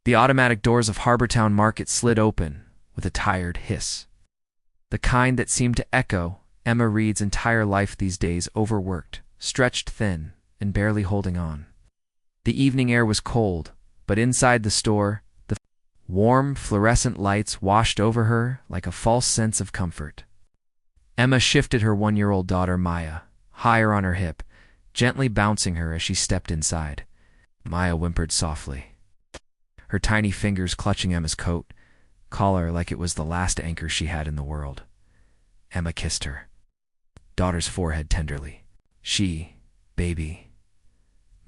The automatic doors of Harbortown Market slid open with a tired hiss. The kind that seemed to echo Emma Reed's entire life these days, overworked, stretched thin, and barely holding on. The evening air was cold, but inside the store, the warm, fluorescent lights washed over her like a false sense of comfort. Emma shifted her 1-year-old daughter, Maya, higher on her hip, gently bouncing her as she stepped inside. Maya whimpered softly, her tiny fingers clutching Emma's coat, collar like it was the last anchor she had in the world. Emma kissed her daughter's forehead tenderly. Baby,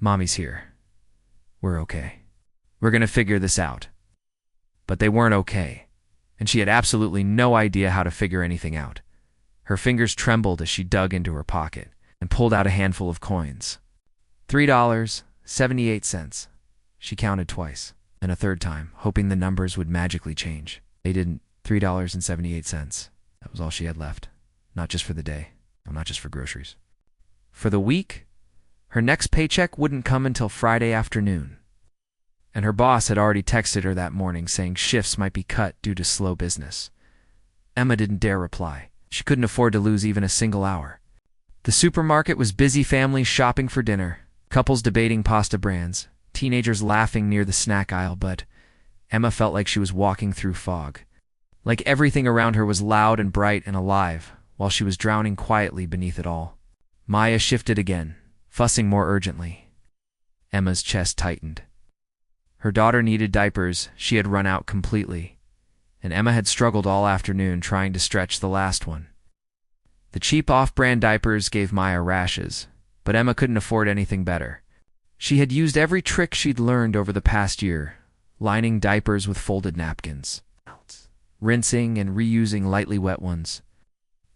Mommy's here. We're okay. We're gonna figure this out. But they weren't okay, and she had absolutely no idea how to figure anything out. Her fingers trembled as she dug into her pocket and pulled out a handful of coins. $3.78. She counted twice, and a third time, hoping the numbers would magically change. They didn't. $3.78. That was all she had left. Not just for the day. No, not just for groceries. For the week, her next paycheck wouldn't come until Friday afternoon. And her boss had already texted her that morning saying shifts might be cut due to slow business. Emma didn't dare reply. She couldn't afford to lose even a single hour. The supermarket was busy, families shopping for dinner, couples debating pasta brands, teenagers laughing near the snack aisle, but Emma felt like she was walking through fog. Like everything around her was loud and bright and alive, while she was drowning quietly beneath it all. Maya shifted again, fussing more urgently. Emma's chest tightened. Her daughter needed diapers. She had run out completely, and Emma had struggled all afternoon trying to stretch the last one. The cheap off-brand diapers gave Maya rashes, but Emma couldn't afford anything better. She had used every trick she'd learned over the past year, lining diapers with folded napkins, rinsing and reusing lightly wet ones,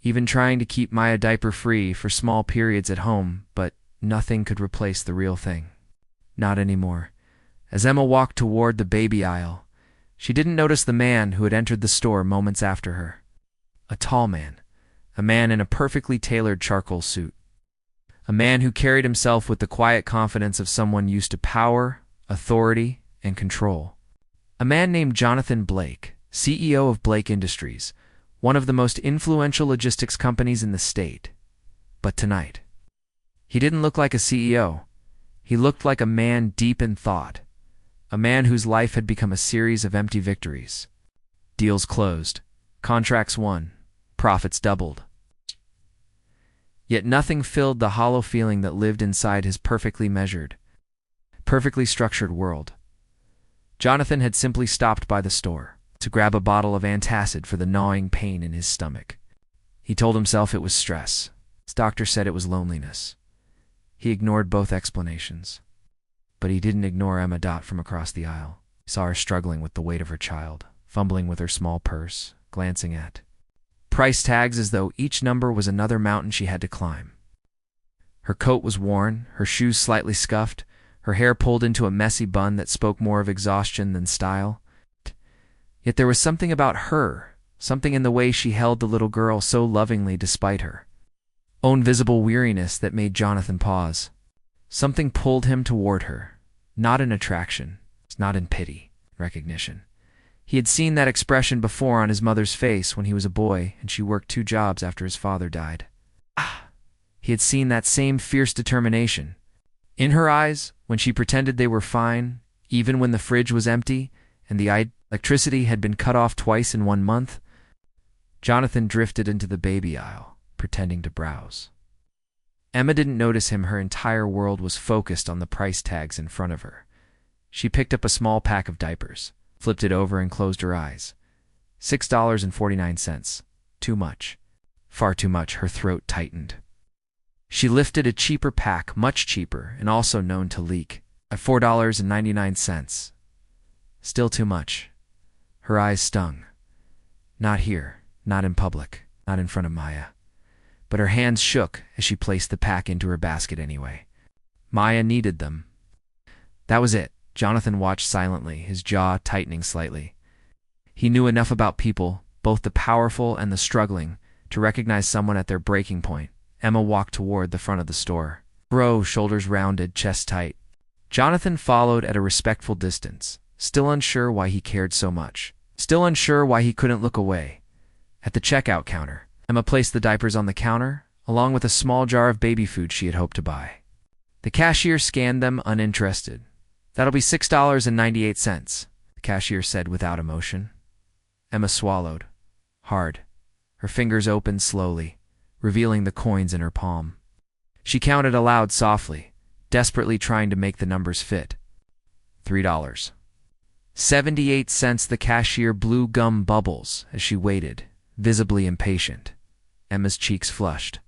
even trying to keep Maya diaper-free for small periods at home, but nothing could replace the real thing. Not anymore. As Emma walked toward the baby aisle, she didn't notice the man who had entered the store moments after her. A tall man. A man in a perfectly tailored charcoal suit. A man who carried himself with the quiet confidence of someone used to power, authority, and control. A man named Jonathan Blake, CEO of Blake Industries, one of the most influential logistics companies in the state. But tonight, he didn't look like a CEO. He looked like a man deep in thought. A man whose life had become a series of empty victories. Deals closed. Contracts won. Profits doubled. Yet nothing filled the hollow feeling that lived inside his perfectly measured, perfectly structured world. Jonathan had simply stopped by the store to grab a bottle of antacid for the gnawing pain in his stomach. He told himself it was stress. His doctor said it was loneliness. He ignored both explanations. But he didn't ignore Emma Dot from across the aisle. He saw her struggling with the weight of her child, fumbling with her small purse, glancing at price tags as though each number was another mountain she had to climb. Her coat was worn, her shoes slightly scuffed, her hair pulled into a messy bun that spoke more of exhaustion than style. Yet there was something about her, something in the way she held the little girl so lovingly despite her own visible weariness that made Jonathan pause. Something pulled him toward her, not in attraction, not in pity, recognition. He had seen that expression before on his mother's face when he was a boy and she worked 2 jobs after his father died. He had seen that same fierce determination in her eyes when she pretended they were fine, even when the fridge was empty and the electricity had been cut off twice in 1 month. Jonathan drifted into the baby aisle, pretending to browse. Emma didn't notice him. Her entire world was focused on the price tags in front of her. She picked up a small pack of diapers, flipped it over and closed her eyes. $6.49. Too much. Far too much. Her throat tightened. She lifted a cheaper pack, much cheaper, and also known to leak, at $4.99. Still too much. Her eyes stung. Not here, not in public, not in front of Maya. But her hands shook as she placed the pack into her basket anyway. Maya needed them. That was it. Jonathan watched silently, his jaw tightening slightly. He knew enough about people, both the powerful and the struggling, to recognize someone at their breaking point. Emma walked toward the front of the store. Shoulders rounded, chest tight. Jonathan followed at a respectful distance, still unsure why he cared so much, still unsure why he couldn't look away. At the checkout counter, Emma placed the diapers on the counter, along with a small jar of baby food she had hoped to buy. The cashier scanned them, uninterested. "That'll be $6.98, the cashier said without emotion. Emma swallowed, hard. Her fingers opened slowly, revealing the coins in her palm. She counted aloud softly, desperately trying to make the numbers fit. $3.78. The cashier blew gum bubbles as she waited, visibly impatient. Emma's cheeks flushed.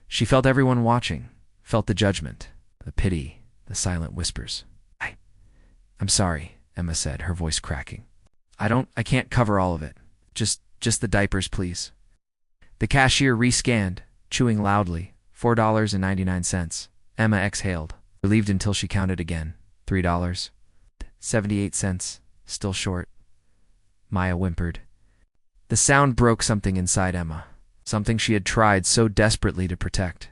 She felt everyone watching, felt the judgment, the pity, the silent whispers. I'm sorry, Emma said, her voice cracking. I can't cover all of it. Just the diapers, please. The cashier rescanned, chewing loudly. $4.99. Emma exhaled, relieved until she counted again. $3.78. Still short. Maya whimpered. The sound broke something inside Emma, something she had tried so desperately to protect.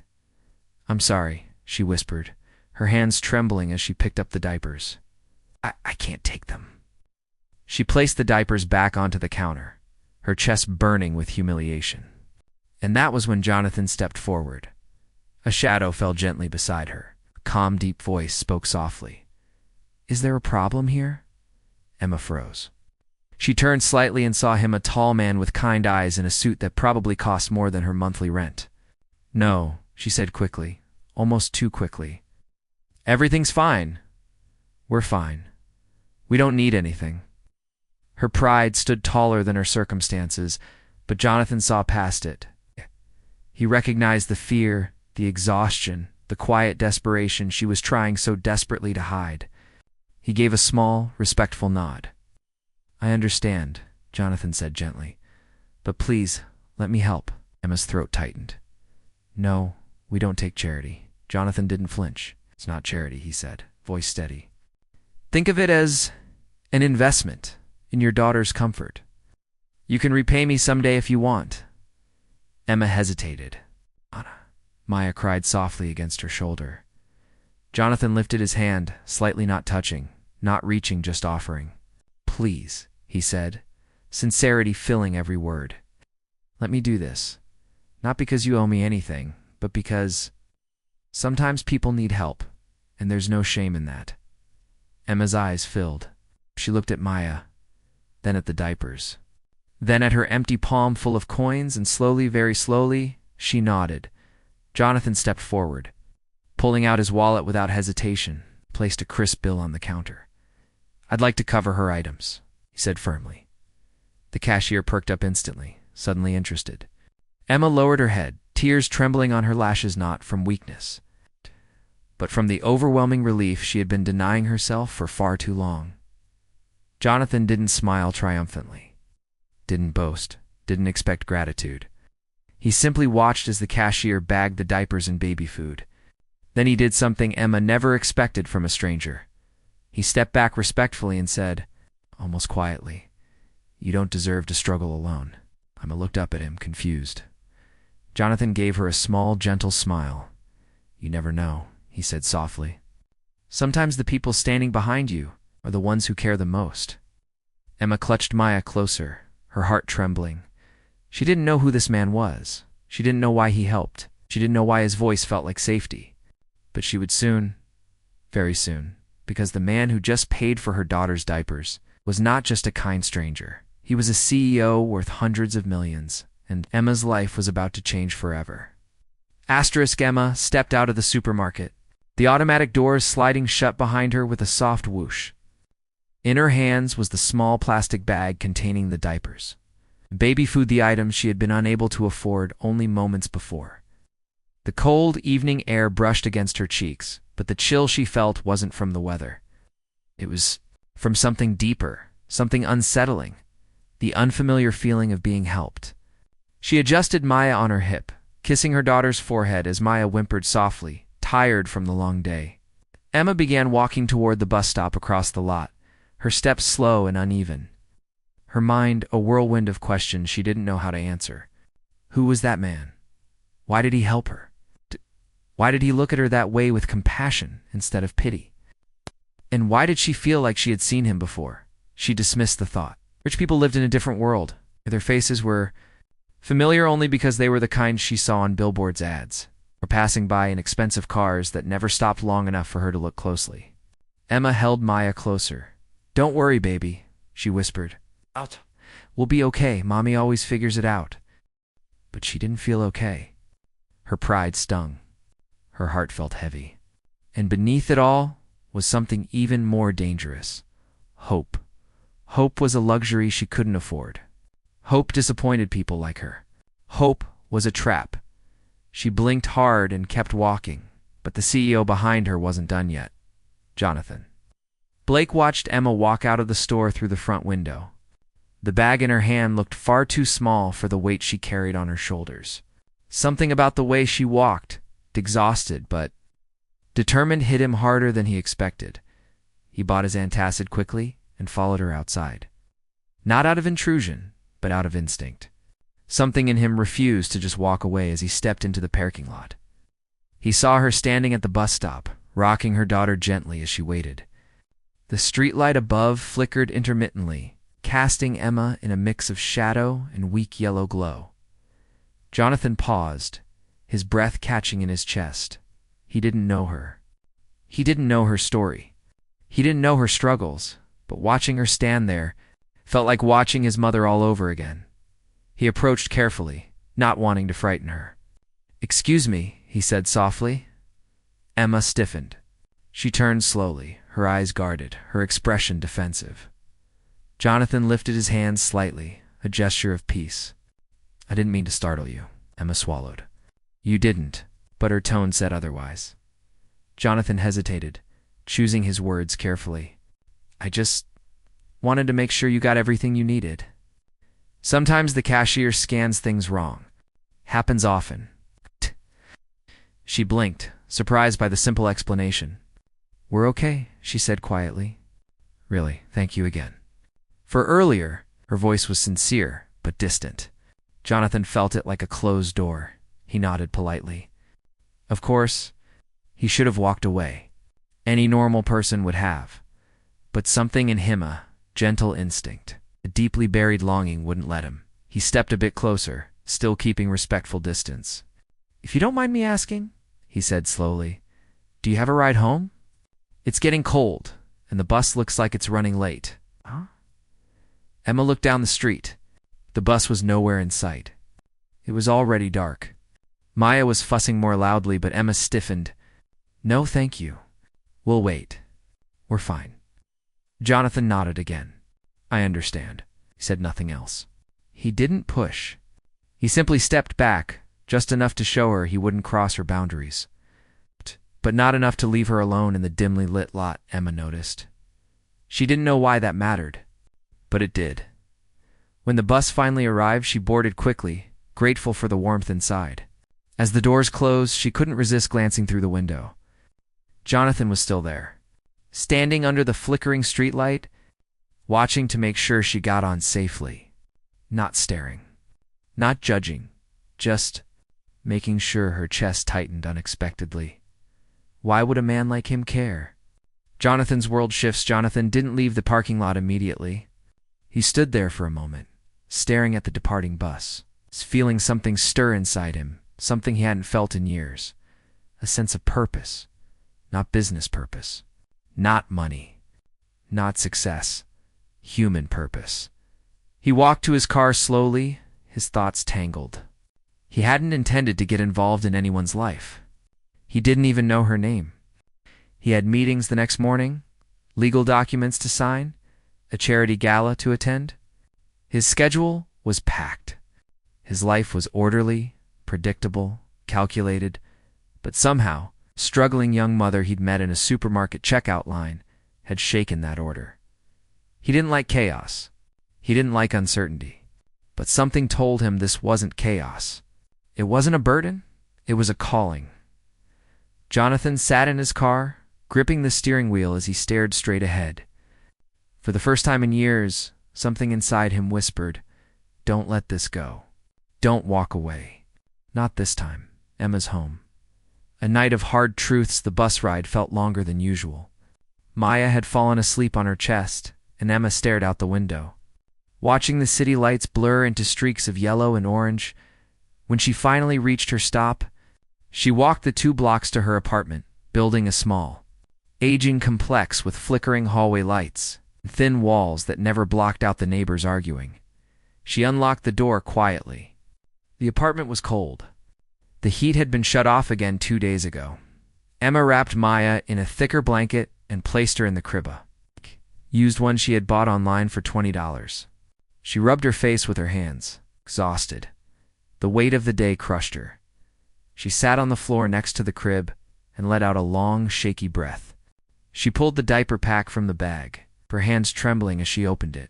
I'm sorry, she whispered, her hands trembling as she picked up the diapers. I can't take them. She placed the diapers back onto the counter, her chest burning with humiliation. And that was when Jonathan stepped forward. A shadow fell gently beside her. A calm, deep voice spoke softly. Is there a problem here? Emma froze. She turned slightly and saw him, a tall man with kind eyes in a suit that probably cost more than her monthly rent. No, she said quickly, almost too quickly. Everything's fine. We're fine. We don't need anything. Her pride stood taller than her circumstances, but Jonathan saw past it. He recognized the fear, the exhaustion, the quiet desperation she was trying so desperately to hide. He gave a small, respectful nod. I understand, Jonathan said gently. But please, let me help. Emma's throat tightened. No, we don't take charity. Jonathan didn't flinch. It's not charity, he said, voice steady. Think of it as an investment in your daughter's comfort. You can repay me someday if you want. Emma hesitated. Anna, Maya cried softly against her shoulder. Jonathan lifted his hand, slightly not touching, not reaching, just offering. Please, he said, sincerity filling every word. Let me do this. Not because you owe me anything, but because sometimes people need help, and there's no shame in that. Emma's eyes filled. She looked at Maya, then at the diapers, then at her empty palm full of coins, and slowly, very slowly, she nodded. Jonathan stepped forward, pulling out his wallet without hesitation, placed a crisp bill on the counter. I'd like to cover her items, he said firmly. The cashier perked up instantly, suddenly interested. Emma lowered her head, tears trembling on her lashes, not from weakness, but from the overwhelming relief she had been denying herself for far too long. Jonathan didn't smile triumphantly, didn't boast, didn't expect gratitude. He simply watched as the cashier bagged the diapers and baby food. Then he did something Emma never expected from a stranger. He stepped back respectfully and said, almost quietly, You don't deserve to struggle alone. Emma looked up at him, confused. Jonathan gave her a small, gentle smile. You never know, he said softly. Sometimes the people standing behind you are the ones who care the most. Emma clutched Maya closer, her heart trembling. She didn't know who this man was. She didn't know why he helped. She didn't know why his voice felt like safety. But she would soon, very soon, because the man who just paid for her daughter's diapers was not just a kind stranger. He was a CEO worth hundreds of millions, and Emma's life was about to change forever. Emma stepped out of the supermarket, the automatic doors sliding shut behind her with a soft whoosh. In her hands was the small plastic bag containing the diapers. Baby food, the items she had been unable to afford only moments before. The cold evening air brushed against her cheeks, but the chill she felt wasn't from the weather. It was from something deeper, something unsettling, the unfamiliar feeling of being helped. She adjusted Maya on her hip, kissing her daughter's forehead as Maya whimpered softly, tired from the long day. Emma began walking toward the bus stop across the lot, her steps slow and uneven. Her mind a whirlwind of questions she didn't know how to answer. Who was that man? Why did he help her? Why did he look at her that way with compassion instead of pity? And why did she feel like she had seen him before? She dismissed the thought. Rich people lived in a different world. Their faces were familiar only because they were the kind she saw on billboards ads, or passing by in expensive cars that never stopped long enough for her to look closely. Emma held Maya closer. "Don't worry, baby," she whispered. "Out. We'll be okay. Mommy always figures it out." But she didn't feel okay. Her pride stung. Her heart felt heavy. And beneath it all was something even more dangerous. Hope. Hope was a luxury she couldn't afford. Hope disappointed people like her. Hope was a trap. She blinked hard and kept walking, but the CEO behind her wasn't done yet. Jonathan. Blake watched Emma walk out of the store through the front window. The bag in her hand looked far too small for the weight she carried on her shoulders. Something about the way she walked, exhausted but determined, hit him harder than he expected. He bought his antacid quickly and followed her outside. Not out of intrusion, but out of instinct. Something in him refused to just walk away as he stepped into the parking lot. He saw her standing at the bus stop, rocking her daughter gently as she waited. The streetlight above flickered intermittently, casting Emma in a mix of shadow and weak yellow glow. Jonathan paused, his breath catching in his chest. He didn't know her. He didn't know her story. He didn't know her struggles, but watching her stand there felt like watching his mother all over again. He approached carefully, not wanting to frighten her. "Excuse me," he said softly. Emma stiffened. She turned slowly, her eyes guarded, her expression defensive. Jonathan lifted his hands slightly, a gesture of peace. "I didn't mean to startle you," Emma swallowed. "You didn't," but her tone said otherwise. Jonathan hesitated, choosing his words carefully. "I just wanted to make sure you got everything you needed. Sometimes the cashier scans things wrong. Happens often." She blinked, surprised by the simple explanation. "We're okay," she said quietly. "Really, thank you again." For earlier, her voice was sincere, but distant. Jonathan felt it like a closed door. He nodded politely. Of course, he should have walked away. Any normal person would have. But something in him, a gentle instinct, a deeply buried longing, wouldn't let him. He stepped a bit closer, still keeping respectful distance. "If you don't mind me asking," he said slowly, "do you have a ride home? It's getting cold, and the bus looks like it's running late." "Huh?" Emma looked down the street. The bus was nowhere in sight. It was already dark. Maya was fussing more loudly, but Emma stiffened. "No, thank you. We'll wait. We're fine." Jonathan nodded again. "I understand." He said nothing else. He didn't push. He simply stepped back, just enough to show her he wouldn't cross her boundaries. But not enough to leave her alone in the dimly lit lot, Emma noticed. She didn't know why that mattered, but it did. When the bus finally arrived, she boarded quickly, grateful for the warmth inside. As the doors closed, she couldn't resist glancing through the window. Jonathan was still there, standing under the flickering streetlight, watching to make sure she got on safely. Not staring, not judging, just making sure her chest tightened unexpectedly. Why would a man like him care? Jonathan's world shifts. Jonathan didn't leave the parking lot immediately. He stood there for a moment, staring at the departing bus, feeling something stir inside him, something he hadn't felt in years. A sense of purpose, not business purpose, not money, not success, human purpose. He walked to his car slowly, his thoughts tangled. He hadn't intended to get involved in anyone's life. He didn't even know her name. He had meetings the next morning, legal documents to sign, a charity gala to attend. His schedule was packed. His life was orderly, predictable, calculated, but somehow, struggling young mother he'd met in a supermarket checkout line had shaken that order. He didn't like chaos. He didn't like uncertainty. But something told him this wasn't chaos. It wasn't a burden. It was a calling. Jonathan sat in his car, gripping the steering wheel as he stared straight ahead. For the first time in years, something inside him whispered, "Don't let this go. Don't walk away. Not this time. Emma's home." A night of hard truths. The bus ride felt longer than usual. Maya had fallen asleep on her chest, and Emma stared out the window, watching the city lights blur into streaks of yellow and orange. When she finally reached her stop, she walked the 2 blocks to her apartment, building a small, aging complex with flickering hallway lights and thin walls that never blocked out the neighbors arguing. She unlocked the door quietly. The apartment was cold. The heat had been shut off again 2 days ago. Emma wrapped Maya in a thicker blanket and placed her in the cribba, used one she had bought online for $20. She rubbed her face with her hands, exhausted. The weight of the day crushed her. She sat on the floor next to the crib and let out a long, shaky breath. She pulled the diaper pack from the bag, her hands trembling as she opened it.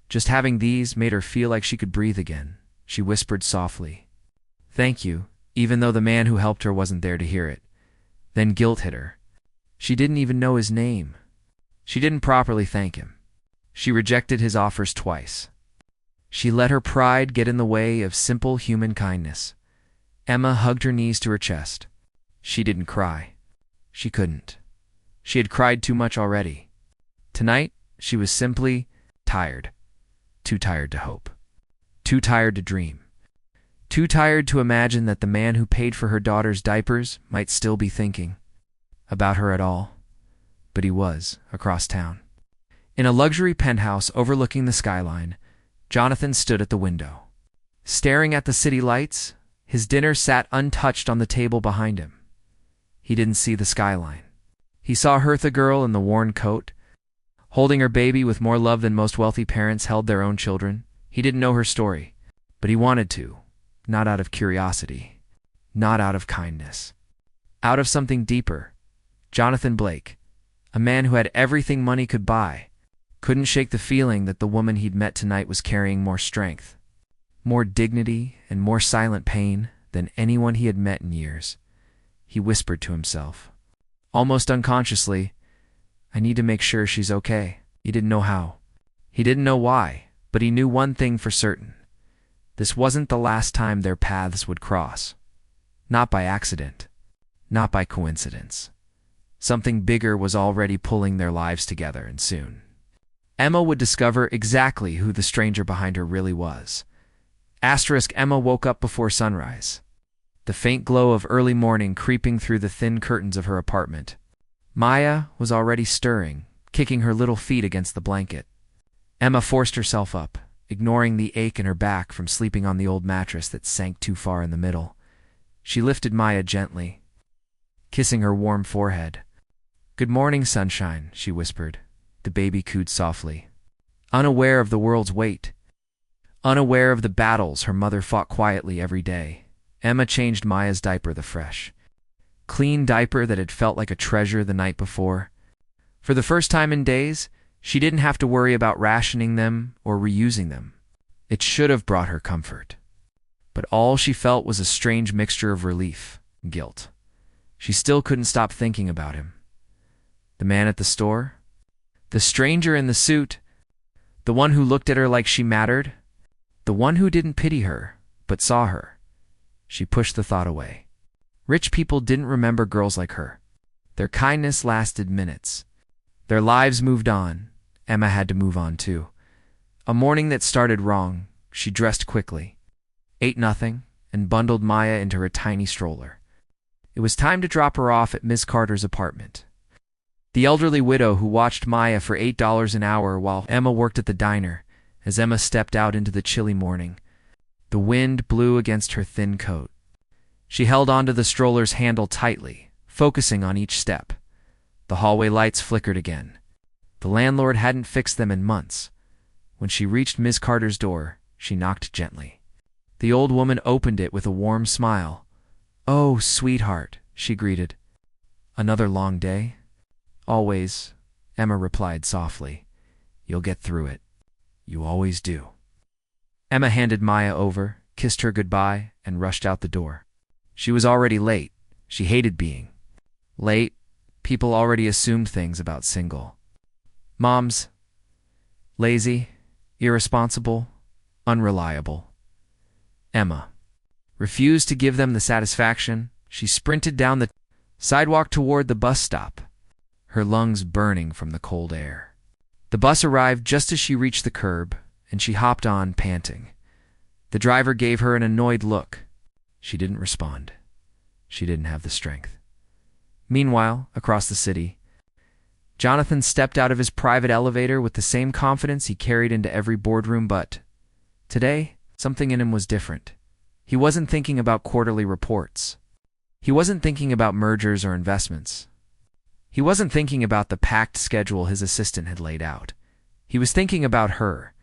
Just having these made her feel like she could breathe again. She whispered softly, "Thank you," even though the man who helped her wasn't there to hear it. Then guilt hit her. She didn't even know his name. She didn't properly thank him. She rejected his offers twice. She let her pride get in the way of simple human kindness. Emma hugged her knees to her chest. She didn't cry. She couldn't. She had cried too much already. Tonight, she was simply tired. Too tired to hope. Too tired to dream. Too tired to imagine that the man who paid for her daughter's diapers might still be thinking about her at all. But he was, across town. In a luxury penthouse overlooking the skyline, Jonathan stood at the window. Staring at the city lights, his dinner sat untouched on the table behind him. He didn't see the skyline. He saw Hertha girl in the worn coat, holding her baby with more love than most wealthy parents held their own children. He didn't know her story, but he wanted to, not out of curiosity, not out of kindness, out of something deeper. Jonathan Blake, a man who had everything money could buy, couldn't shake the feeling that the woman he'd met tonight was carrying more strength, more dignity, and more silent pain than anyone he had met in years. He whispered to himself, almost unconsciously, "I need to make sure she's okay." He didn't know how. He didn't know why, but he knew one thing for certain. This wasn't the last time their paths would cross. Not by accident. Not by coincidence. Something bigger was already pulling their lives together, and soon Emma would discover exactly who the stranger behind her really was. Emma woke up before sunrise, the faint glow of early morning creeping through the thin curtains of her apartment. Maya was already stirring, kicking her little feet against the blanket. Emma forced herself up, ignoring the ache in her back from sleeping on the old mattress that sank too far in the middle. She lifted Maya gently, kissing her warm forehead. "Good morning, sunshine," she whispered. The baby cooed softly, unaware of the world's weight, unaware of the battles her mother fought quietly every day. Emma changed Maya's diaper, the fresh, clean diaper that had felt like a treasure the night before. For the first time in days, she didn't have to worry about rationing them or reusing them. It should have brought her comfort. But all she felt was a strange mixture of relief and guilt. She still couldn't stop thinking about him. The man at the store? The stranger in the suit? The one who looked at her like she mattered? The one who didn't pity her, but saw her? She pushed the thought away. Rich people didn't remember girls like her. Their kindness lasted minutes. Their lives moved on. Emma had to move on too. A morning that started wrong, she dressed quickly, ate nothing, and bundled Maya into her tiny stroller. It was time to drop her off at Ms. Carter's apartment. The elderly widow who watched Maya for $8 an hour while Emma worked at the diner. As Emma stepped out into the chilly morning, the wind blew against her thin coat. She held onto the stroller's handle tightly, focusing on each step. The hallway lights flickered again. The landlord hadn't fixed them in months. When she reached Ms. Carter's door, she knocked gently. The old woman opened it with a warm smile. "Oh, sweetheart," she greeted. "Another long day?" "Always," Emma replied softly. "You'll get through it. You always do." Emma handed Maya over, kissed her goodbye, and rushed out the door. She was already late. She hated being late. People already assumed things about single moms. Lazy, irresponsible, unreliable. Emma refused to give them the satisfaction. She sprinted down the sidewalk toward the bus stop, her lungs burning from the cold air. The bus arrived just as she reached the curb, and she hopped on, panting. The driver gave her an annoyed look. She didn't respond. She didn't have the strength. Meanwhile, across the city, Jonathan stepped out of his private elevator with the same confidence he carried into every boardroom, but today, something in him was different. He wasn't thinking about quarterly reports. He wasn't thinking about mergers or investments. He wasn't thinking about the packed schedule his assistant had laid out. He was thinking about her.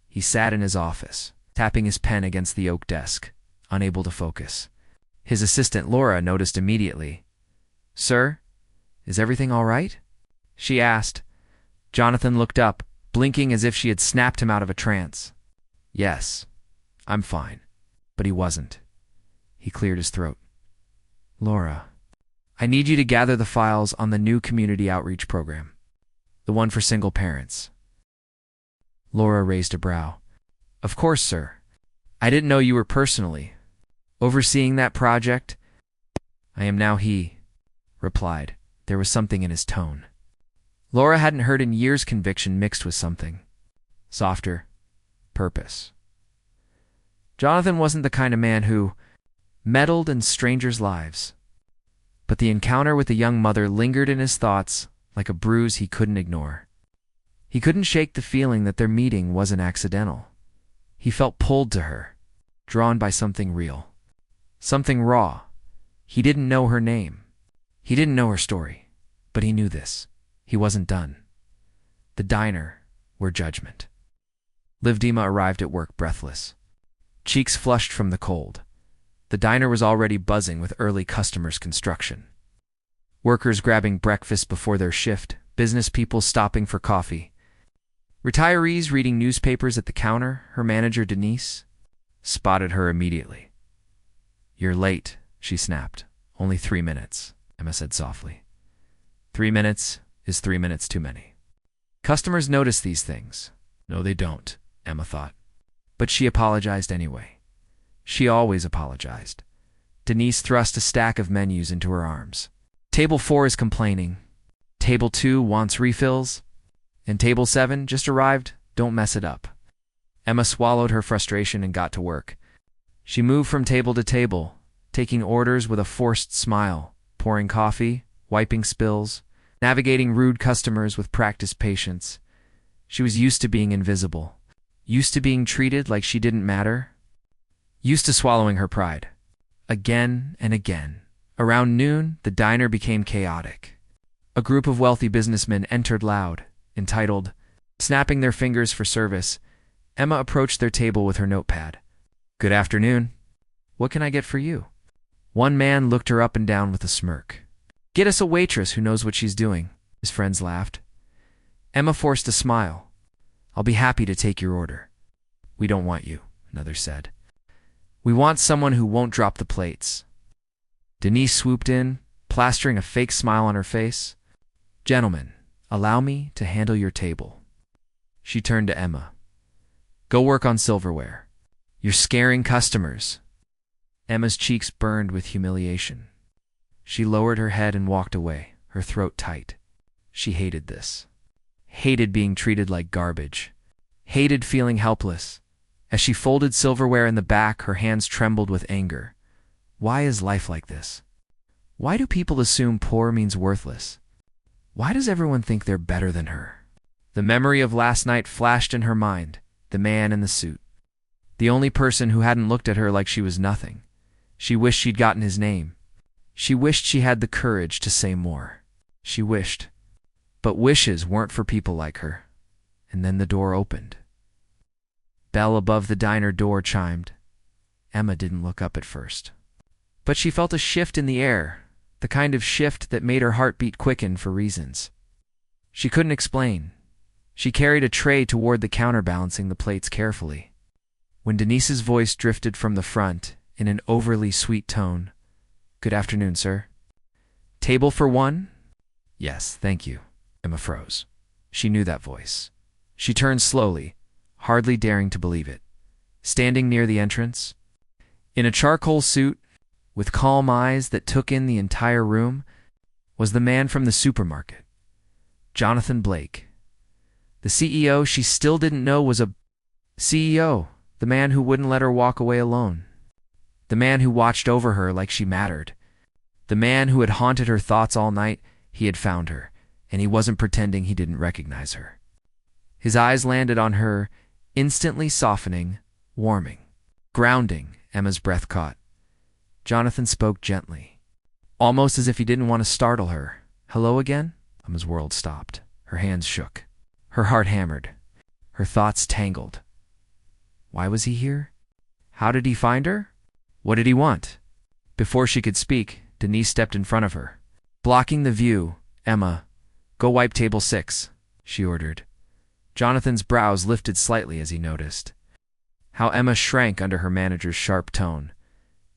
He sat in his office, tapping his pen against the oak desk, unable to focus. His assistant, Laura, noticed immediately. "Sir, is everything all right?" she asked. Jonathan looked up, blinking as if she had snapped him out of a trance. "Yes, I'm fine." But he wasn't. He cleared his throat. "Laura, I need you to gather the files on the new community outreach program, the one for single parents." Laura raised a brow. "Of course, sir. I didn't know you were personally overseeing that project." "I am now," he replied. There was something in his tone Laura hadn't heard in years, conviction mixed with something softer, purpose. Jonathan wasn't the kind of man who meddled in strangers' lives, but the encounter with the young mother lingered in his thoughts like a bruise he couldn't ignore. He couldn't shake the feeling that their meeting wasn't accidental. He felt pulled to her, drawn by something real, something raw. He didn't know her name. He didn't know her story, but he knew this. He wasn't done. The diner, where judgment. Livdima arrived at work breathless, cheeks flushed from the cold. The diner was already buzzing with early customers' construction. Workers grabbing breakfast before their shift, business people stopping for coffee. Retirees reading newspapers at the counter. Her manager, Denise, spotted her immediately. "You're late," she snapped. "Only 3 minutes," Emma said softly. 3 minutes is 3 minutes too many. Customers notice these things. No, they don't, Emma thought. But she apologized anyway. She always apologized. Denise thrust a stack of menus into her arms. Table 4 is complaining. Table 2 wants refills. And Table 7 just arrived. Don't mess it up. Emma swallowed her frustration and got to work. She moved from table to table, taking orders with a forced smile, pouring coffee, wiping spills, navigating rude customers with practiced patience. She was used to being invisible, used to being treated like she didn't matter, used to swallowing her pride. Again and again. Around noon, the diner became chaotic. A group of wealthy businessmen entered loud, entitled, snapping their fingers for service. Emma approached their table with her notepad. "Good afternoon. What can I get for you?" One man looked her up and down with a smirk. "Get us a waitress who knows what she's doing," his friends laughed. Emma forced a smile. "I'll be happy to take your order." "We don't want you," another said. "We want someone who won't drop the plates." Denise swooped in, plastering a fake smile on her face. "Gentlemen, allow me to handle your table." She turned to Emma. "Go work on silverware. You're scaring customers." Emma's cheeks burned with humiliation. She lowered her head and walked away, her throat tight. She hated this. Hated being treated like garbage. Hated feeling helpless. As she folded silverware in the back, her hands trembled with anger. Why is life like this? Why do people assume poor means worthless? Why does everyone think they're better than her? The memory of last night flashed in her mind, the man in the suit. The only person who hadn't looked at her like she was nothing. She wished she'd gotten his name. She wished she had the courage to say more. She wished. But wishes weren't for people like her. And then the door opened. Bell above the diner door chimed. Emma didn't look up at first. But she felt a shift in the air, the kind of shift that made her heartbeat quicken for reasons she couldn't explain. She carried a tray toward the counter, balancing the plates carefully. When Denise's voice drifted from the front in an overly sweet tone, "Good afternoon, sir. Table for one?" "Yes, thank you." Emma froze. She knew that voice. She turned slowly, hardly daring to believe it. Standing near the entrance, in a charcoal suit, with calm eyes that took in the entire room, was the man from the supermarket. Jonathan Blake. The CEO she still didn't know was a CEO, the man who wouldn't let her walk away alone. The man who watched over her like she mattered. The man who had haunted her thoughts all night. He had found her, and he wasn't pretending he didn't recognize her. His eyes landed on her, instantly softening, warming, grounding. Emma's breath caught. Jonathan spoke gently, almost as if he didn't want to startle her. "Hello again?" Emma's world stopped. Her hands shook. Her heart hammered. Her thoughts tangled. Why was he here? How did he find her? What did he want? Before she could speak, Denise stepped in front of her. Blocking the view, "Emma, go wipe table 6, she ordered. Jonathan's brows lifted slightly as he noticed how Emma shrank under her manager's sharp tone.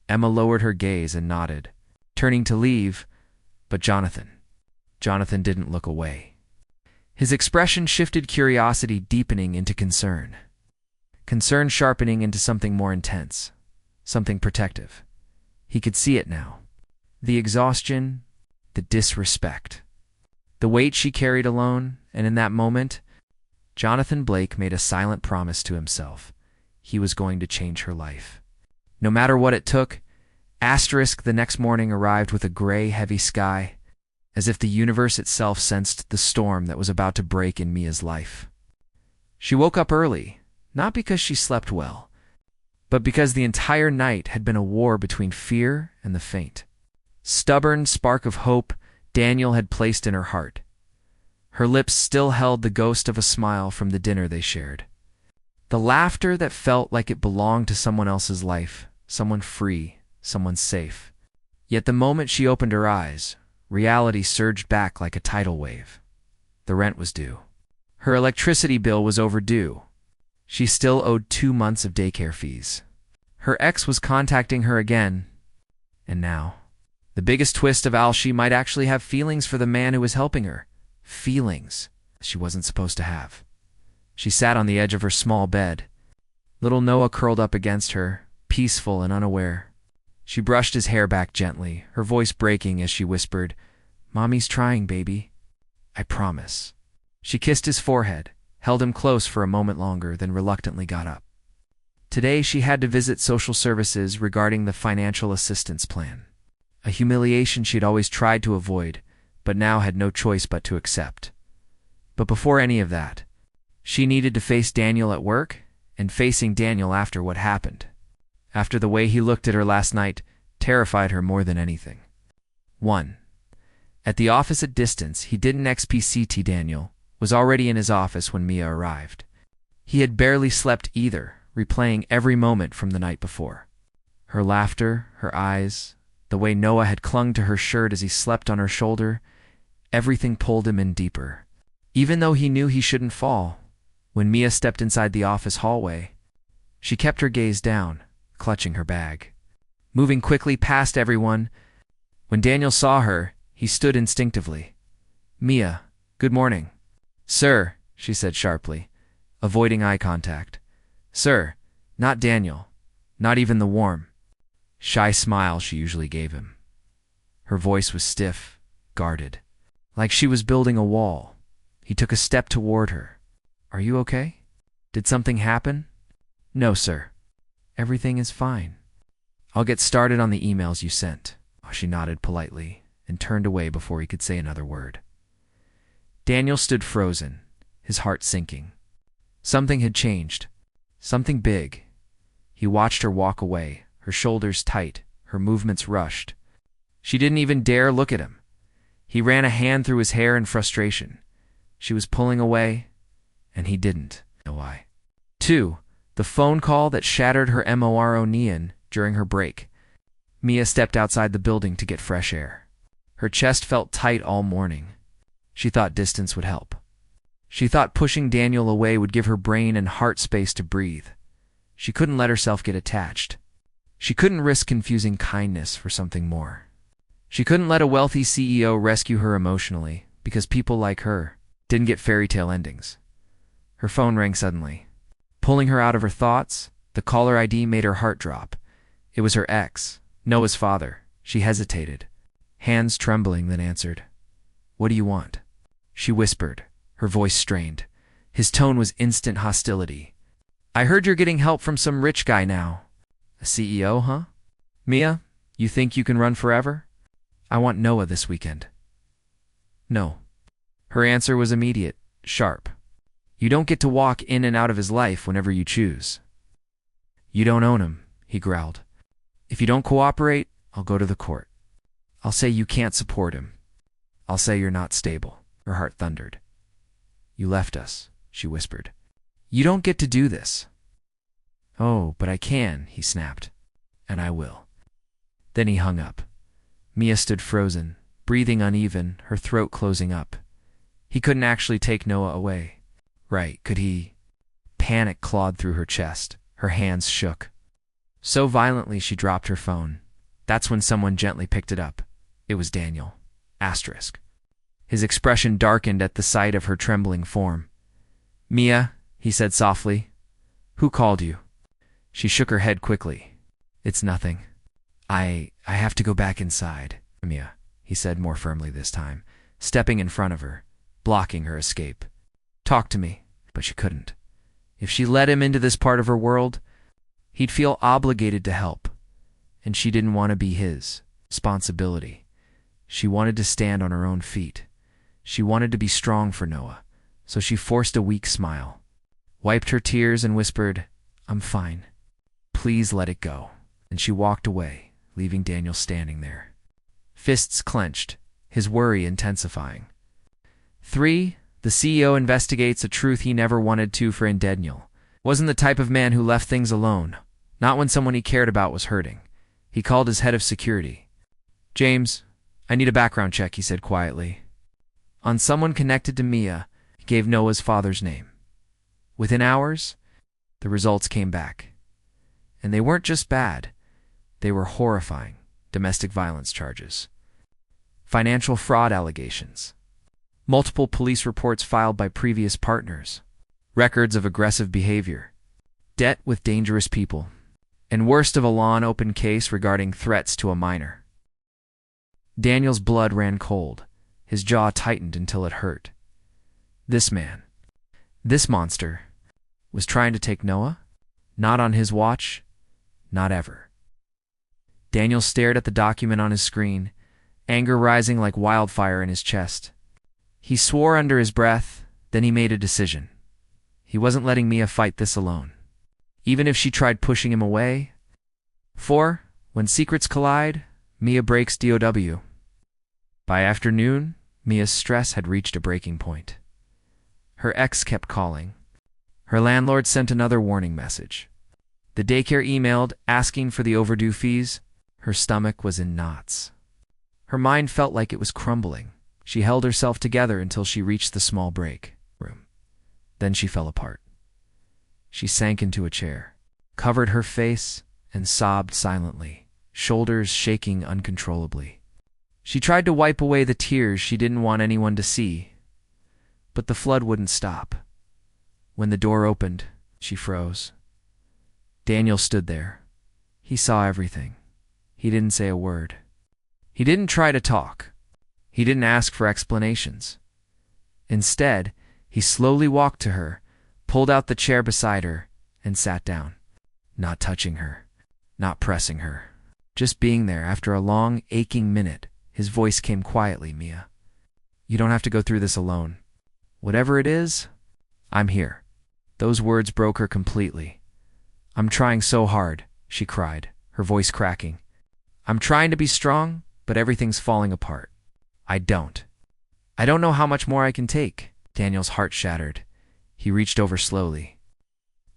Emma lowered her gaze and nodded, turning to leave, but Jonathan didn't look away. His expression shifted, curiosity deepening into concern. Concern sharpening into something more intense, something protective. He could see it now. The exhaustion, the disrespect, the weight she carried alone, and in that moment, Jonathan Blake made a silent promise to himself. He was going to change her life. No matter what it took. The next morning arrived with a gray, heavy sky, as if the universe itself sensed the storm that was about to break in Mia's life. She woke up early, not because she slept well, but because the entire night had been a war between fear and the faint. Stubborn spark of hope Daniel had placed in her heart. Her lips still held the ghost of a smile from the dinner they shared. The laughter that felt like it belonged to someone else's life, someone free, someone safe. Yet the moment she opened her eyes, reality surged back like a tidal wave. The rent was due. Her electricity bill was overdue. She still owed 2 months of daycare fees. Her ex was contacting her again. And now, the biggest twist of all, she might actually have feelings for the man who was helping her. Feelings she wasn't supposed to have. She sat on the edge of her small bed. Little Noah curled up against her, peaceful and unaware. She brushed his hair back gently, her voice breaking as she whispered, "Mommy's trying, baby. I promise." She kissed his forehead, held him close for a moment longer, then reluctantly got up. Today she had to visit social services regarding the financial assistance plan. A humiliation she'd always tried to avoid, but now had no choice but to accept. But before any of that, she needed to face Daniel at work, and facing Daniel after what happened. After the way he looked at her last night, terrified her more than anything. 1. At the office at distance, he didn't XPCT. Daniel was already in his office when Mia arrived. He had barely slept either, replaying every moment from the night before. Her laughter, her eyes, the way Noah had clung to her shirt as he slept on her shoulder, everything pulled him in deeper. Even though he knew he shouldn't fall, when Mia stepped inside the office hallway, she kept her gaze down, clutching her bag. Moving quickly past everyone, when Daniel saw her, he stood instinctively. "Mia, good morning." "Sir," she said sharply, avoiding eye contact. "Sir, not Daniel, not even the warm, shy smile she usually gave him." Her voice was stiff, guarded, like she was building a wall. He took a step toward her. "Are you okay? Did something happen?" "No, sir. Everything is fine. I'll get started on the emails you sent." She nodded politely and turned away before he could say another word. Daniel stood frozen, his heart sinking. Something had changed. Something big. He watched her walk away, her shoulders tight, her movements rushed. She didn't even dare look at him. He ran a hand through his hair in frustration. She was pulling away, and he didn't know why. 2. The phone call that shattered her moronian during her break. Mia stepped outside the building to get fresh air. Her chest felt tight all morning. She thought distance would help. She thought pushing Daniel away would give her brain and heart space to breathe. She couldn't let herself get attached. She couldn't risk confusing kindness for something more. She couldn't let a wealthy CEO rescue her emotionally, because people like her didn't get fairy tale endings. Her phone rang suddenly. Pulling her out of her thoughts, the caller ID made her heart drop. It was her ex, Noah's father. She hesitated, hands trembling, then answered. "What do you want?" she whispered, her voice strained. His tone was instant hostility. I heard you're getting help from some rich guy now. A CEO, huh? Mia, you think you can run forever? I want Noah this weekend. No. Her answer was immediate, sharp. You don't get to walk in and out of his life whenever you choose. You don't own him, he growled. If you don't cooperate, I'll go to the court. I'll say you can't support him. I'll say you're not stable. Her heart thundered. You left us, she whispered. You don't get to do this. Oh, but I can, he snapped. And I will. Then he hung up. Mia stood frozen, breathing uneven, her throat closing up. He couldn't actually take Noah away. Right, could he? Panic clawed through her chest. Her hands shook. So violently she dropped her phone. That's when someone gently picked it up. It was Daniel. Asterisk. His expression darkened at the sight of her trembling form. Mia, he said softly. Who called you? She shook her head quickly. It's nothing. I have to go back inside. Mia, he said more firmly this time, stepping in front of her, blocking her escape. Talk to me. But she couldn't. If she let him into this part of her world, he'd feel obligated to help. And she didn't want to be his responsibility. She wanted to stand on her own feet. She wanted to be strong for Noah, so she forced a weak smile, wiped her tears and whispered, I'm fine. Please let it go. And she walked away, leaving Daniel standing there. Fists clenched, his worry intensifying. 3. The CEO investigates a truth he never wanted to for Daniel. Wasn't the type of man who left things alone, not when someone he cared about was hurting. He called his head of security. James, I need a background check, he said quietly. On someone connected to Mia, he gave Noah's father's name. Within hours, the results came back. And they weren't just bad. They were horrifying. Domestic violence charges. Financial fraud allegations. Multiple police reports filed by previous partners. Records of aggressive behavior. Debt with dangerous people. And worst of all, an open case regarding threats to a minor. Daniel's blood ran cold. His jaw tightened until it hurt. This man, this monster, was trying to take Noah? Not on his watch, not ever. Daniel stared at the document on his screen, anger rising like wildfire in his chest. He swore under his breath, then he made a decision. He wasn't letting Mia fight this alone. Even if she tried pushing him away. 4. When secrets collide, Mia breaks DOW. By afternoon, Mia's stress had reached a breaking point. Her ex kept calling. Her landlord sent another warning message. The daycare emailed, asking for the overdue fees. Her stomach was in knots. Her mind felt like it was crumbling. She held herself together until she reached the small break room. Then she fell apart. She sank into a chair, covered her face, and sobbed silently, shoulders shaking uncontrollably. She tried to wipe away the tears she didn't want anyone to see, but the flood wouldn't stop. When the door opened, she froze. Daniel stood there. He saw everything. He didn't say a word. He didn't try to talk. He didn't ask for explanations. Instead, he slowly walked to her, pulled out the chair beside her, and sat down, not touching her, not pressing her, just being there. After a long, aching minute, his voice came quietly, Mia. You don't have to go through this alone. Whatever it is, I'm here. Those words broke her completely. I'm trying so hard, she cried, her voice cracking. I'm trying to be strong, but everything's falling apart. I don't know how much more I can take. Daniel's heart shattered. He reached over slowly,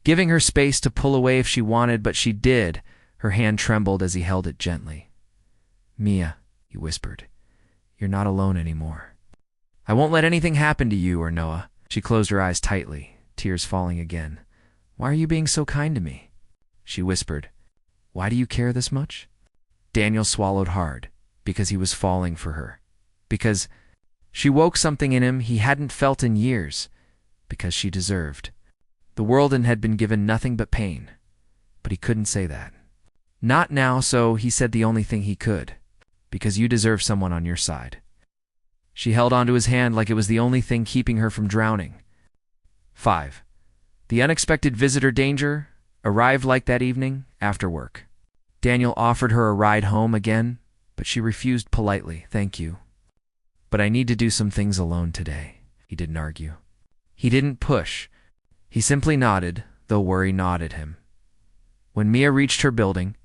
giving her space to pull away if she wanted, but she did. Her hand trembled as he held it gently. Mia, he whispered, you're not alone anymore. I won't let anything happen to you or Noah. She closed her eyes tightly, tears falling again. Why are you being so kind to me? She whispered. Why do you care this much? Daniel swallowed hard, because he was falling for her. Because she woke something in him he hadn't felt in years. Because she deserved. The world had been given nothing but pain. But he couldn't say that. Not now, so he said the only thing he could. Because you deserve someone on your side. She held onto his hand like it was the only thing keeping her from drowning. 5. The unexpected visitor danger arrived like that evening after work. Daniel offered her a ride home again, but she refused politely. "Thank you. But I need to do some things alone today." He didn't argue. He didn't push. He simply nodded, though worry gnawed at him. When Mia reached her building,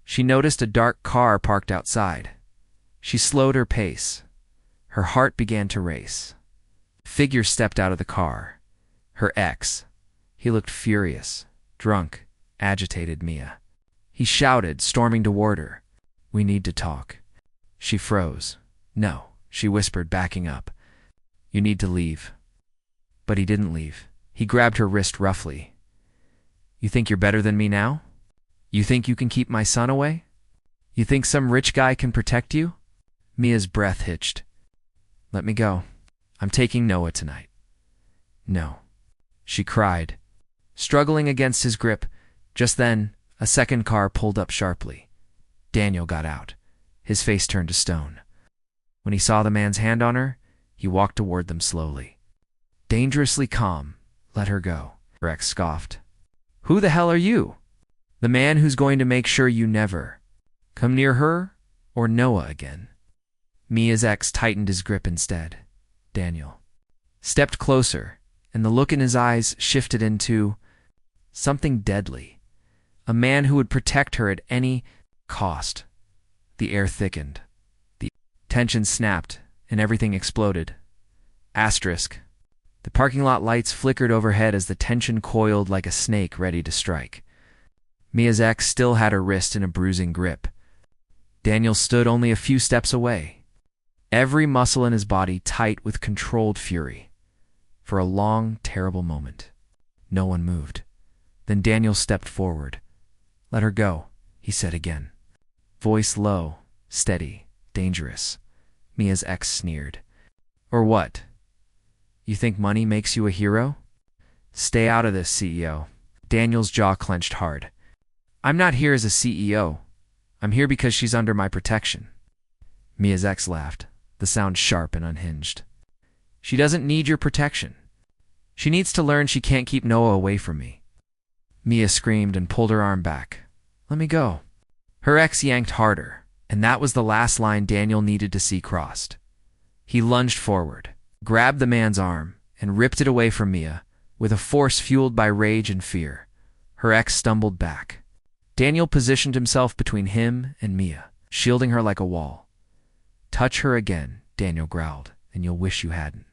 she noticed a dark car parked outside. She slowed her pace. Her heart began to race. A figure stepped out of the car. Her ex. He looked furious, drunk, agitated Mia. He shouted, storming toward her. "We need to talk." She froze. "No," she whispered, backing up. "You need to leave." But he didn't leave. He grabbed her wrist roughly. "You think you're better than me now? You think you can keep my son away? You think some rich guy can protect you?" Mia's breath hitched. "Let me go. I'm taking Noah tonight." "No," she cried, struggling against his grip. Just then, a second car pulled up sharply. Daniel got out. His face turned to stone. When he saw the man's hand on her, he walked toward them slowly. Dangerously calm. "Let her go," her ex scoffed. "Who the hell are you? The man who's going to make sure you never come near her or Noah again." Mia's ex tightened his grip instead. Daniel stepped closer, and the look in his eyes shifted into something deadly. A man who would protect her at any cost. The air thickened. The tension snapped, and everything exploded. Asterisk. The parking lot lights flickered overhead as the tension coiled like a snake ready to strike. Mia's ex still had her wrist in a bruising grip. Daniel stood only a few steps away, every muscle in his body tight with controlled fury. For a long, terrible moment, no one moved. Then Daniel stepped forward. "Let her go," he said again. Voice low, steady, dangerous. Mia's ex sneered. "Or what? You think money makes you a hero? Stay out of this, CEO." Daniel's jaw clenched hard. "I'm not here as a CEO. I'm here because she's under my protection." Mia's ex laughed, the sound sharp and unhinged. "She doesn't need your protection. She needs to learn she can't keep Noah away from me." Mia screamed and pulled her arm back. "Let me go." Her ex yanked harder, and that was the last line Daniel needed to see crossed. He lunged forward, grabbed the man's arm, and ripped it away from Mia, with a force fueled by rage and fear. Her ex stumbled back. Daniel positioned himself between him and Mia, shielding her like a wall. "Touch her again," Daniel growled, "and you'll wish you hadn't."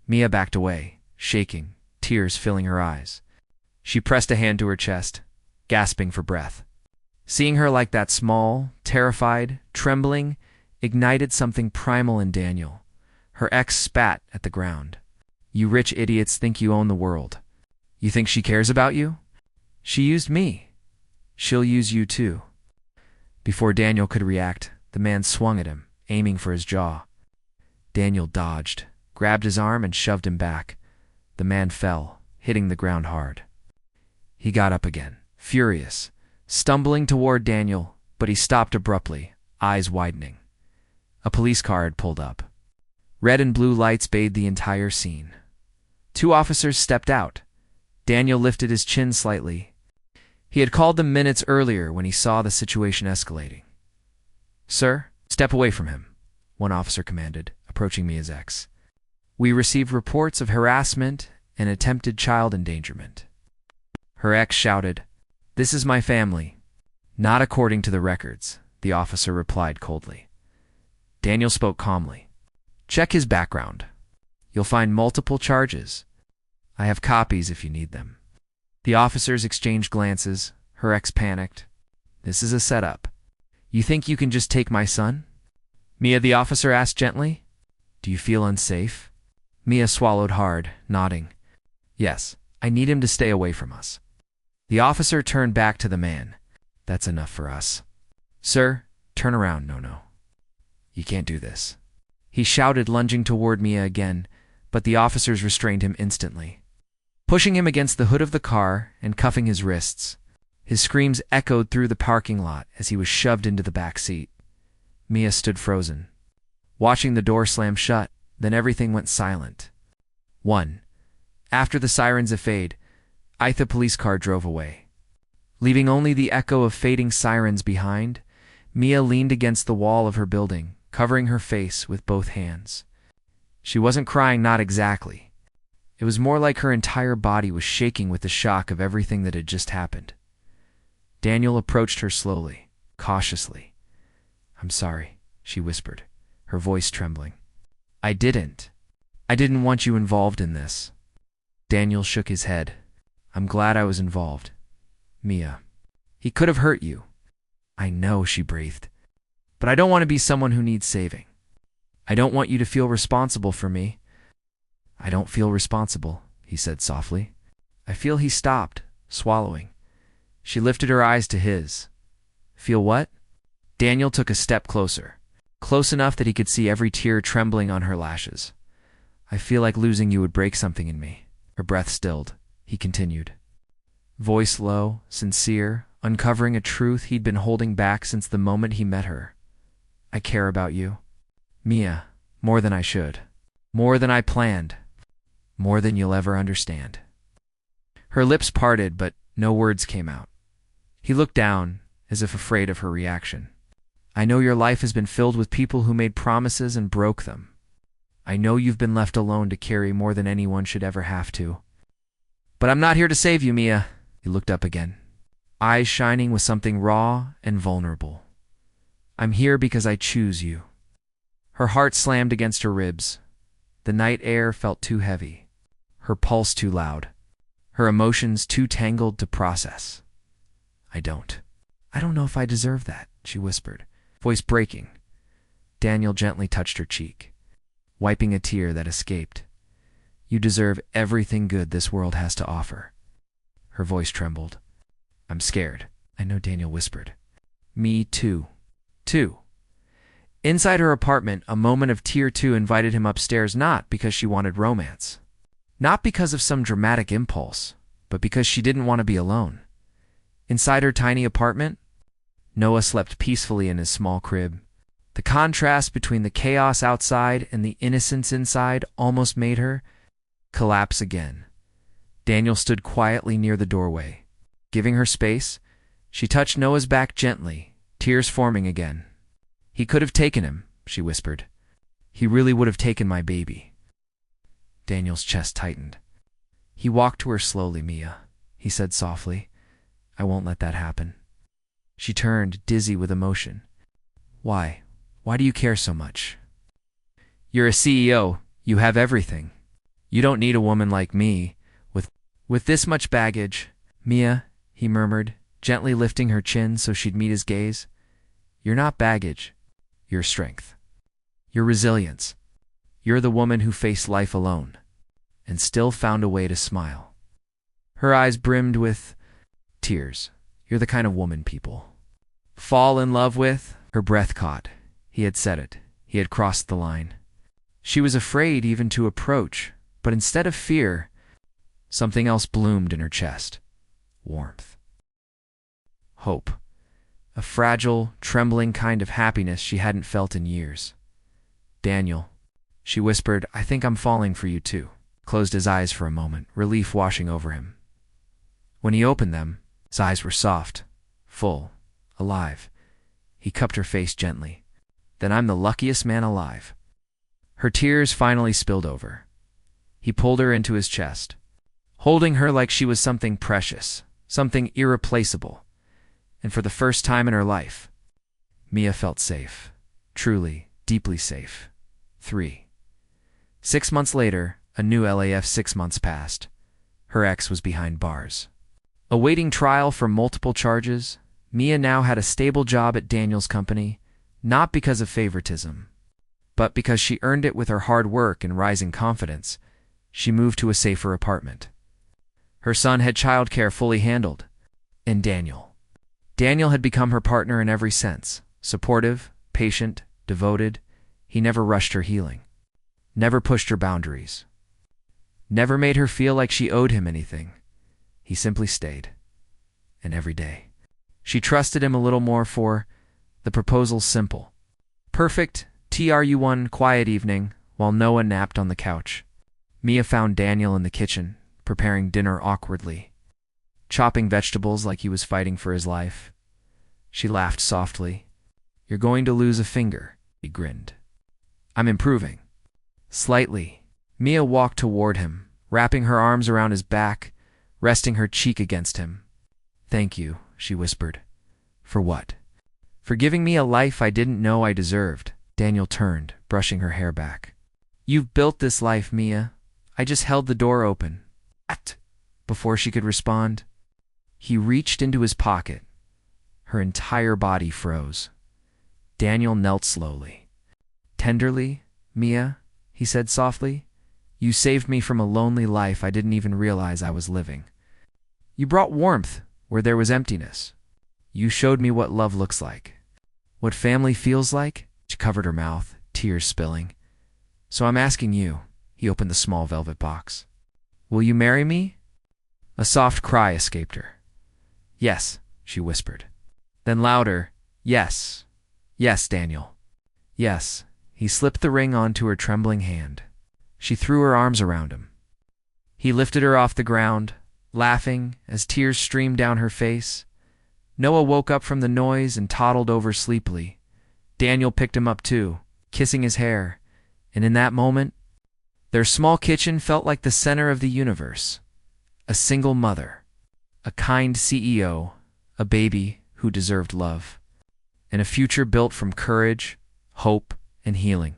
Mia backed away, shaking, tears filling her eyes. She pressed a hand to her chest, gasping for breath. Seeing her like that, small, terrified, trembling, ignited something primal in Daniel. Her ex spat at the ground. "You rich idiots think you own the world. You think she cares about you? She used me. She'll use you too." Before Daniel could react, the man swung at him, aiming for his jaw. Daniel dodged, grabbed his arm, and shoved him back. The man fell, hitting the ground hard. He got up again, furious, stumbling toward Daniel, but he stopped abruptly, eyes widening. A police car had pulled up. Red and blue lights bathed the entire scene. 2 officers stepped out. Daniel lifted his chin slightly. He had called them minutes earlier when he saw the situation escalating. "Sir, step away from him," one officer commanded, approaching Mia's ex. "We received reports of harassment and attempted child endangerment." Her ex shouted, "This is my family." "Not according to the records," the officer replied coldly. Daniel spoke calmly. "Check his background. You'll find multiple charges. I have copies if you need them." The officers exchanged glances. Her ex panicked. "This is a setup. You think you can just take my son?" "Mia," the officer asked gently, "do you feel unsafe?" Mia swallowed hard, nodding. "Yes, I need him to stay away from us." The officer turned back to the man. "That's enough for us." "Sir, turn around, no. You can't do this." He shouted, lunging toward Mia again, but the officers restrained him instantly, pushing him against the hood of the car and cuffing his wrists. His screams echoed through the parking lot as he was shoved into the back seat. Mia stood frozen, watching the door slam shut, Then everything went silent. 1. After the sirens faded, the police car drove away. Leaving only the echo of fading sirens behind, Mia leaned against the wall of her building, covering her face with both hands. She wasn't crying, not exactly. It was more like her entire body was shaking with the shock of everything that had just happened. Daniel approached her slowly, cautiously. "I'm sorry," she whispered, her voice trembling. I didn't want you involved in this." Daniel shook his head. "I'm glad I was involved. Mia. He could have hurt you." "I know," she breathed. "But I don't want to be someone who needs saving. I don't want you to feel responsible for me." "I don't feel responsible," he said softly. I feel he stopped, swallowing. She lifted her eyes to his. "Feel what?" Daniel took a step closer, close enough that he could see every tear trembling on her lashes. "I feel like losing you would break something in me." Her breath stilled. He continued, voice low, sincere, uncovering a truth he'd been holding back since the moment he met her. "I care about you, Mia, more than I should, more than I planned, more than you'll ever understand." Her lips parted, but no words came out. He looked down, as if afraid of her reaction. "I know your life has been filled with people who made promises and broke them. I know you've been left alone to carry more than anyone should ever have to. But I'm not here to save you, Mia." He looked up again, eyes shining with something raw and vulnerable. "I'm here because I choose you." Her heart slammed against her ribs. The night air felt too heavy, her pulse too loud, her emotions too tangled to process. I don't know if I deserve that," she whispered, voice breaking. Daniel gently touched her cheek, wiping a tear that escaped. "You deserve everything good this world has to offer." Her voice trembled. "I'm scared." "I know," Daniel whispered. "Me too." Inside her apartment, a moment of Tier 2 invited him upstairs, not because she wanted romance, not because of some dramatic impulse, but because she didn't want to be alone. Inside her tiny apartment, Noah slept peacefully in his small crib. The contrast between the chaos outside and the innocence inside almost made her collapse again. Daniel stood quietly near the doorway. Giving her space, she touched Noah's back gently, tears forming again. "He could have taken him," she whispered. "He really would have taken my baby." Daniel's chest tightened. "He walked to her slowly, Mia," he said softly. "I won't let that happen." She turned, dizzy with emotion. Why? Why do you care so much?" "You're a CEO. You have everything. You don't need a woman like me, with this much baggage." "Mia," he murmured, gently lifting her chin so she'd meet his gaze. "You're not baggage. You're strength. You're resilience. You're the woman who faced life alone, and still found a way to smile." Her eyes brimmed with tears. "You're the kind of woman people fall in love with." Her breath caught. He had said it. He had crossed the line. She was afraid even to approach, but instead of fear, something else bloomed in her chest. Warmth. Hope. A fragile, trembling kind of happiness she hadn't felt in years. "Daniel," she whispered, "I think I'm falling for you too." Closed his eyes for a moment, relief washing over him. When he opened them, his eyes were soft, full, alive. He cupped her face gently. "Then I'm the luckiest man alive." Her tears finally spilled over. He pulled her into his chest, holding her like she was something precious, something irreplaceable. And for the first time in her life, Mia felt safe, truly, deeply safe. 3. 6 months later, a new LAF 6 months passed. Her ex was behind bars. Awaiting trial for multiple charges, Mia now had a stable job at Daniel's company, not because of favoritism, but because she earned it with her hard work and rising confidence. She moved to a safer apartment. Her son had childcare fully handled. And Daniel had become her partner in every sense. Supportive, patient, devoted. He never rushed her healing, never pushed her boundaries, never made her feel like she owed him anything. He simply stayed. And every day, she trusted him a little more. For the proposal's simple. Perfect, TRU1 quiet evening, while Noah napped on the couch. Mia found Daniel in the kitchen, preparing dinner awkwardly, chopping vegetables like he was fighting for his life. She laughed softly. "You're going to lose a finger," he grinned. "I'm improving." Slightly. Mia walked toward him, wrapping her arms around his back, resting her cheek against him. "Thank you," she whispered. "For what?" "For giving me a life I didn't know I deserved." Daniel turned, brushing her hair back. "You've built this life, Mia. I just held the door open." "What?" Before she could respond, he reached into his pocket. Her entire body froze. Daniel knelt slowly. "Tenderly, Mia," he said softly, "you saved me from a lonely life I didn't even realize I was living. You brought warmth where there was emptiness. You showed me what love looks like, what family feels like." She covered her mouth, tears spilling. "So I'm asking you," he opened the small velvet box. "Will you marry me?" A soft cry escaped her. "Yes," she whispered. Then louder, "Yes. Yes, Daniel. Yes." He slipped the ring onto her trembling hand. She threw her arms around him. He lifted her off the ground, laughing as tears streamed down her face. Noah woke up from the noise and toddled over sleepily. Daniel picked him up too, kissing his hair, and in that moment, their small kitchen felt like the center of the universe. A single mother, a kind CEO, a baby who deserved love, and a future built from courage, hope, and healing.